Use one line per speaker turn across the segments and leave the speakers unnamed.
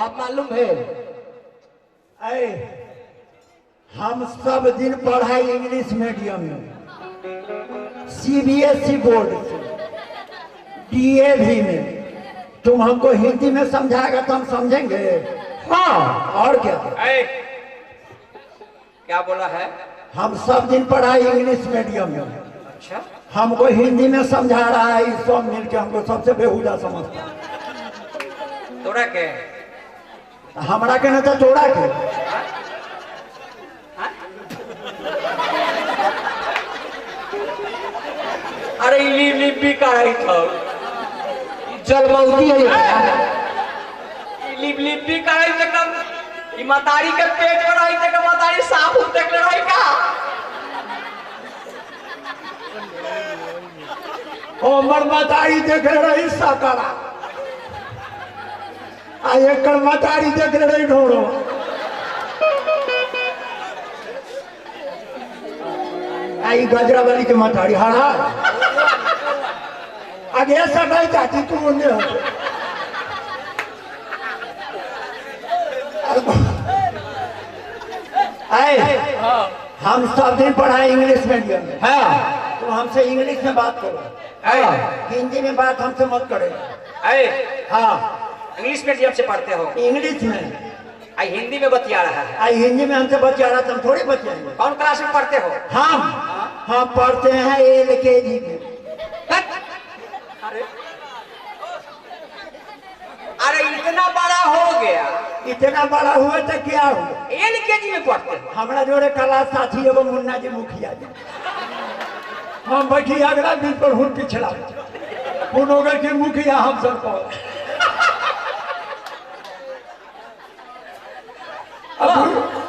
बात मालूम है?
अरे हम सब दिन पढ़ाई इंग्लिश मीडियम में, सीबीएसई बोर्ड से, डीएवी में। तुम हमको हिंदी में समझाएगा तो हम समझेंगे? हाँ, और क्या?
क्या बोला है?
हम सब दिन पढ़ाई इंग्लिश मीडियम में।
अच्छा,
हमको हिंदी में समझा रहा है, इस सब मिलके हमको सबसे बेहुदा समझता है।
तोरा के
हमारा के न तो तोड़ा के।
अरे लिप भी कराई था, जलमौती है। लिप भी कराई थे कम, इमानदारी के पेट में रही थे, इमानदारी साफ होते के रही का।
हमर मतारी देख रही सकरा, आ एक मतारी देख रही ढोरो। आई गजरा वाली के मतारी हरा आगे सगाई चाची तू मुझे हम सब दिन पढ़ाए इंग्लिश मीडियम में। हाँ, तो हमसे इंग्लिश में बात करो, हिंदी में बात हमसे मत करे।
हाँ, इंग्लिश मीडियम से पढ़ते हो?
इंग्लिश में।
आई हिंदी में बतिया रहा है।
आई हिंदी में हमसे बतिया रहा, तुम थोड़ी बतियाएंगे।
कौन क्लास में पढ़ते हो?
हम पढ़ते हैं LKG में।
अरे इतना बड़ा हो गया,
इतना बड़ा हुआ तो क्या हुआ?
LKG में पढ़ते हो?
हमारा जोड़े क्लास साथी है वो मुन्ना जी मुखिया जी। हम बैठी अगला दिन पर हूँ पिछड़ा पुनोगर के मुखिया हम सब को।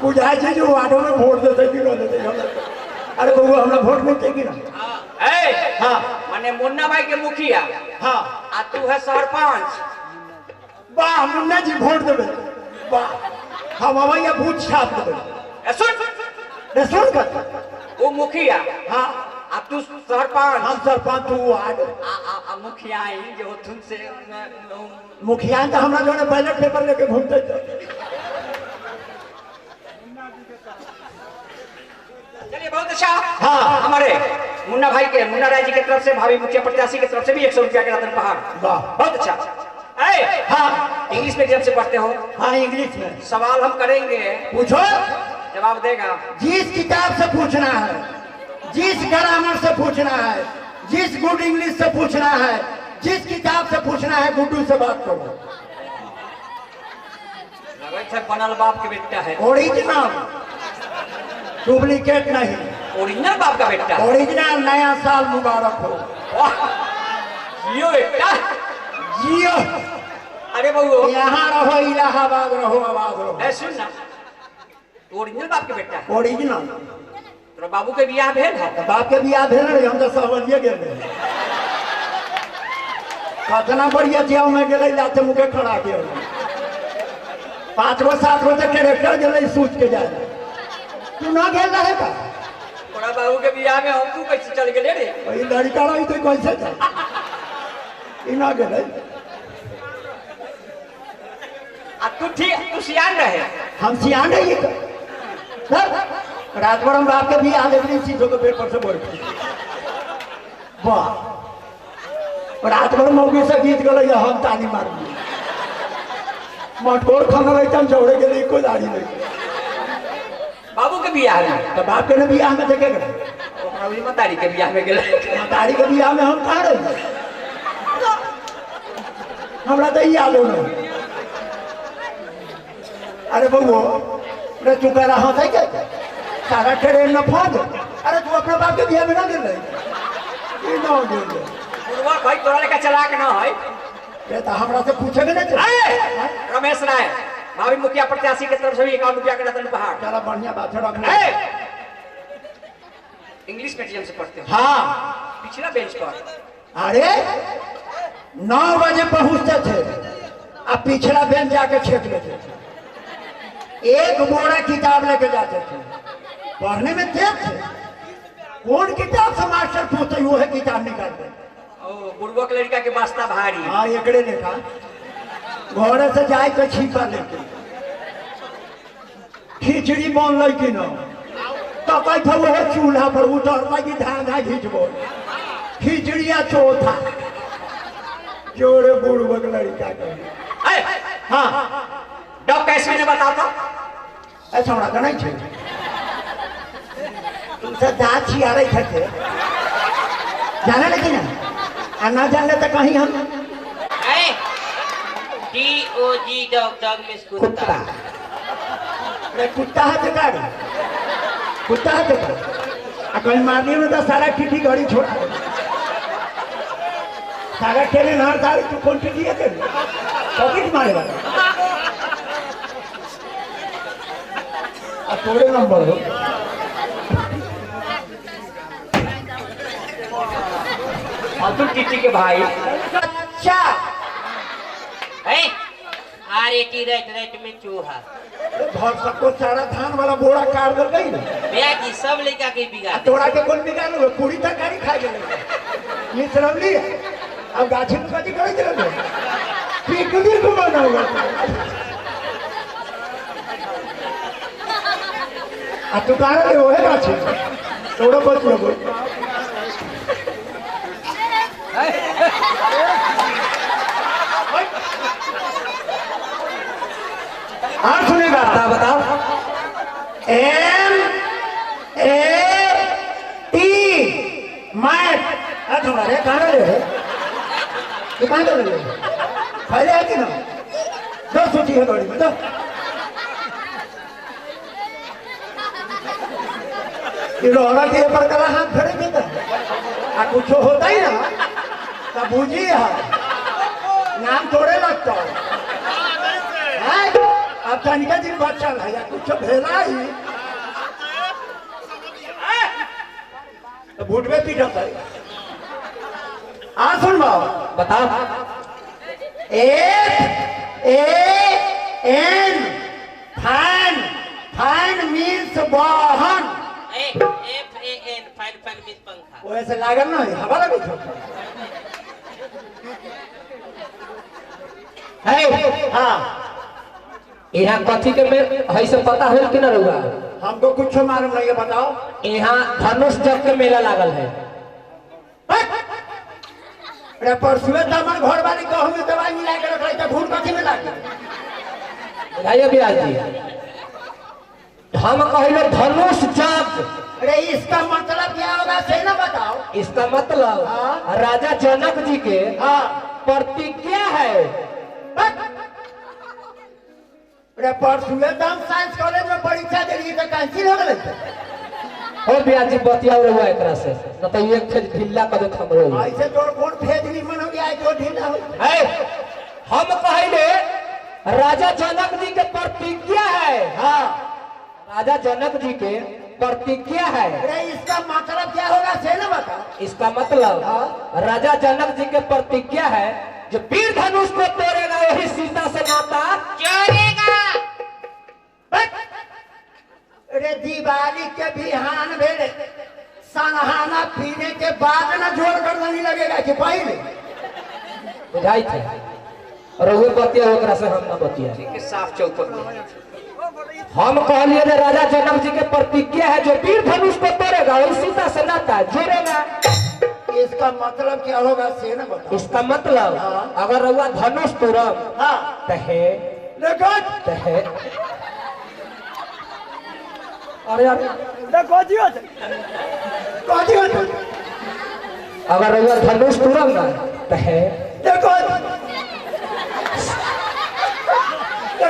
बुझा जी जो वार्डो में वोट देते कि नहीं देते? अरे बउआ हमरा वोट नहीं देगी ना।
हाँ, माने मुन्ना भाई के मुखिया।
हाँ,
आ तू है सरपंच।
वाह, मुन्ना जी वोट देवे। वाह, हम हमारे बूथ छाप देवे। सुन कर
वो मुखिया।
हाँ,
अब तू सरपंच।
हम सरपंच, तू वार्ड
मुखिया जो तुमसे
मुखिया तो हमरा जो बैलेट पेपर लेके घूमते थे।
चलिए, बहुत अच्छा।
हाँ,
हमारे मुन्ना भाई के, मुन्ना राय जी की तरफ से, भावी मुखिया प्रत्याशी की तरफ से भी 100 रुपया के रतन पहाड़।
वाह,
बहुत अच्छा।
हाँ,
इंग्लिश मीडियम से पढ़ते हो?
हाँ, इंग्लिश में।
सवाल हम करेंगे,
पूछो,
जवाब देगा।
जिस किताब से पूछना है, जिस ग्रामर से पूछना है, जिस गुड इंग्लिश से पूछना है, जिस किताब से पूछना है, गुड्डू से बात करो।
बनल बाप के बेटा है।
ओरिजिनल, डुप्लीकेट नहीं।
ओरिजिनल बाप का बेटा।
ओरिजिनल। नया साल मुबारक हो।
जियो बेटा,
जियो।
अरे बहू,
यहाँ रहो, इलाहाबाद रहो, आबाद रहो।
सुन ना, ओरिजिनल बाप के बेटा।
ओरिजिनल।
तो बाबू के बियाह भेल है?
बाप के बियाह भेल रहे, हम तो सहवलिए गेल। कतना बढ़िया जिया में गेले, जाते मुके खड़ा के 5 गो 7 गो तक कैरेक्टर गेले सूझ के जाए। तू ना गेल रहे का?
थोड़ा बाबू के बियाह में हम तू कैसे चल गेले रे?
वही लड़का रही तो कैसे था? ई ना गेले।
तू ठीक, तू सियान रहे।
हम सियान रही रात भर हम बाप के भी आ देखने चीजों के पेट पर से बोल। वाह, रात भर मौगी से गीत गल, हम ताली मार दी। मटकोर खाना रहता हम चौड़े के लिए कोई दाढ़ी नहीं।
बाबू के बियाह में
तो बाप के ने बियाह में देखे
मतारी के बियाह में गए।
मतारी के बियाह में हम कहाँ रहे? हमरा तो याद हो नहीं। अरे बउओ, तू कह रहा था क्या सारा ट्रेन में फंस? अरे तू अपने बाप के बियाह में ना गिर रही?
भाई तोरा लेकर चला के ना है
तो हमरा से पूछेगे ना।
रमेश राय, भावी मुखिया प्रत्याशी के तरफ से भी 51 रुपया के रतन पहाड़।
चला, बढ़िया बात है, रखना।
इंग्लिश मीडियम से पढ़ते हो?
हाँ,
पिछला बेंच पर।
अरे 9 बजे पहुंचते थे, अब पिछला बेंच जाके छेक लेते थे। एक बोरा किताब लेके जाते थे, पढ़ने में तेज थे। कौन किताब से मास्टर पूछते वो है किताब निकालते।
बुढ़वा के लड़का के वास्ता भारी।
हाँ, एकड़े देखा घर से जाए के छिपा लेके खिचड़ी बनल कि न तो कहते वो चूल्हा पर उतर कि धागा घिंचबो खिचड़िया चौथा जोड़े बूढ़ लड़का के
हाँ डॉक्टर कैसे ने बताता
ऐसा होना का नहीं छे तुमसे दाँत छिया रही थे जाना लेकिन ना ना जान ले तो कहीं हम
DOG डॉग मिस
कुत्ता अरे कुत्ता है तो का कुत्ता है तो का कहीं मारनी में तो सारा टिटी गाड़ी छोड़ा सारा खेले नहर दाल तू कौन टिटी है तेरे पॉकेट मारेगा अब थोड़े नंबर हो
अब्दुल टिटी के भाई
अच्छा
RAT रेट में चूहा
घर सबको सारा धान वाला बोरा काट दल गई ना
भैया जी सब लड़का के बिगाड़
तोड़ा के कौन बिगाड़ लो पूरी तरकारी खा गए ये सरवली अब गाछी में कथी करे चलो पिकनिक को बनाओगे अब तू कहाँ ले वो है गाछी थोड़ा बहुत लोगों हाँ सुनेगा
बताओ
MAT मैट तुम्हारे कहाँ ले ये कहाँ ले पहले है कि ना दो सूची है बड़ी में तो रोहरा के ऊपर कला हाथ फेरे देता आ कुछ होता ही ना तब बूझी है नाम थोड़े लगता है अब तनिका दिन बच्चा है या कुछ भेला ही तो बूट में पीटा था सुन
बताओ
FAN फैन फैन मीन्स वाहन
फैन मिस पंखा
वैसे लागल ना हवा लगे है हाँ
यहाँ कथी के में है से पता है कि ना रहुआ
हमको कुछ मालूम नहीं है बताओ
यहाँ धनुष जग के मेला लागल है
अरे परसुए तो हमारे घर वाली कहूँ में दवाई मिला के रख रही तो भूल कथी में लागे
बुझाइए ब्याज जी हम कहले धनुष जग
अरे इसका मतलब क्या होगा सही ना बताओ
इसका मतलब
हाँ?
राजा जनक जी के
हाँ
प्रतिज्ञा है
अरे परसुए तो हम साइंस कॉलेज में परीक्षा देली तो कैंसिल हो गई
और ब्याज जी बतिया रहुआ एकरा से न तो एक खेज ढिल्ला कर दे हमरो
ऐसे तो कौन फेजली मन हो गया जो ढीला हो
है हम कहले राजा जनक जी के प्रतिज्ञा है
हाँ
राजा जनक जी के प्रतिज्ञा है
अरे इसका मतलब क्या होगा सही ना बताओ
इसका मतलब
हाँ?
राजा जनक जी के प्रतिज्ञा है जो वीर धनुष को तोड़ेगा वही सीता से नाता
जोड़ेगा
अरे दिवाली के बिहान भेले सनहाना पीने के बाद ना जोड़ कर नहीं लगेगा कि पहले
बुझाई थे और वो बतिया ओकरा से हम ना बतिया
साफ चौपट में
हम कहलिए रे राजा जनक जी के प्रतिज्ञा है जो वीर धनुष को तोड़ेगा वही सीता से नाता जोड़ेगा
इसका मतलब क्या होगा से ना बताओ
इसका मतलब
हाँ?
अगर रउआ धनुष तोड़ब
हाँ
तहे
देखो
तहे अरे अरे
कथी होता
अगर रउआ धनुष तोड़ब ना तहे
देखो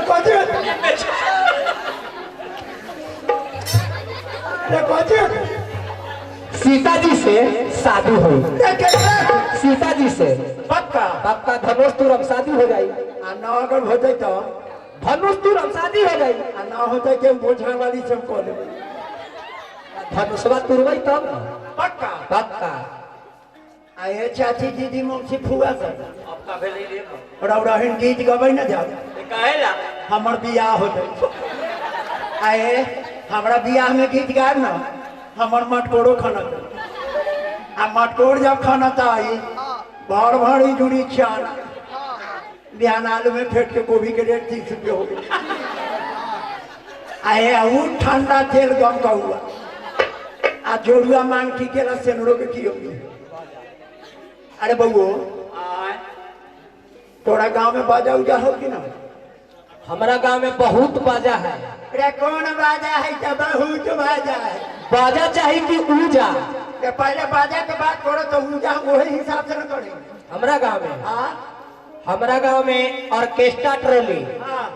कथी होता कथी होता
सीता जी से शादी हुई सीता जी से
पक्का
पक्का धनुष तुरंत शादी हो जाई
आ ना अगर होते तो
धनुष तुरंत शादी हो जाई
आ ना होते के बोझा वाली सब को ले
धनुषवा तुरवई तब ना
पक्का
पक्का
आए चाची दीदी मौसी फुआ सब
आपका भेले रे
रौरहिन गीत गबै न जाओ
कहेला
हमर बियाह होते आए हमरा बियाह में गीत गार न हमर मटकोरो खनत आ मटकोर जब खनत आई भर भरी जुड़ी चार बिहान आलू में फेंट के गोभी के रेट 30 रुपये हो गई। आए वो ठंडा तेल गम का हुआ आ जोड़ुआ मांग ठीक है सेनरो के की होगी। अरे बउओ तोरा गांव में बाजा उजा हो कि ना?
हमारा गांव में बहुत बाजा है।
अरे कौन बाजा है? जब बहुत बाजा है।
बाजा चाहिए कि ऊजा?
तो पहले बाजा के बात करो तो ऊजा हम वही हिसाब से न करेंगे।
हमारा गांव में
हाँ
हमारा गांव में ऑर्केस्ट्रा ट्रॉली
हाँ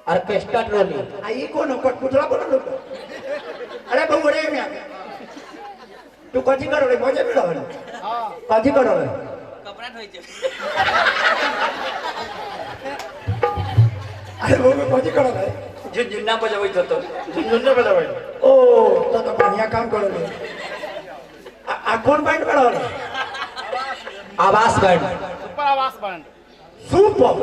ऑर्केस्ट्रा ट्रॉली।
ये कौन हो? कठपुतला बोलो लोग। अरे बउओ रे में तू कथी करो रे? मजे में रहो कथी करो रे?
कपड़ा धोई छे
अरे बउओ कथी करो रे?
झुनझुना बजाबै तो
झुनझुना बजाबै। ओ तो बढ़िया काम करो रे। आ कौन बैंड बजाओ रे?
आवाज बैंड।
सुपर आवाज बैंड।
सुपर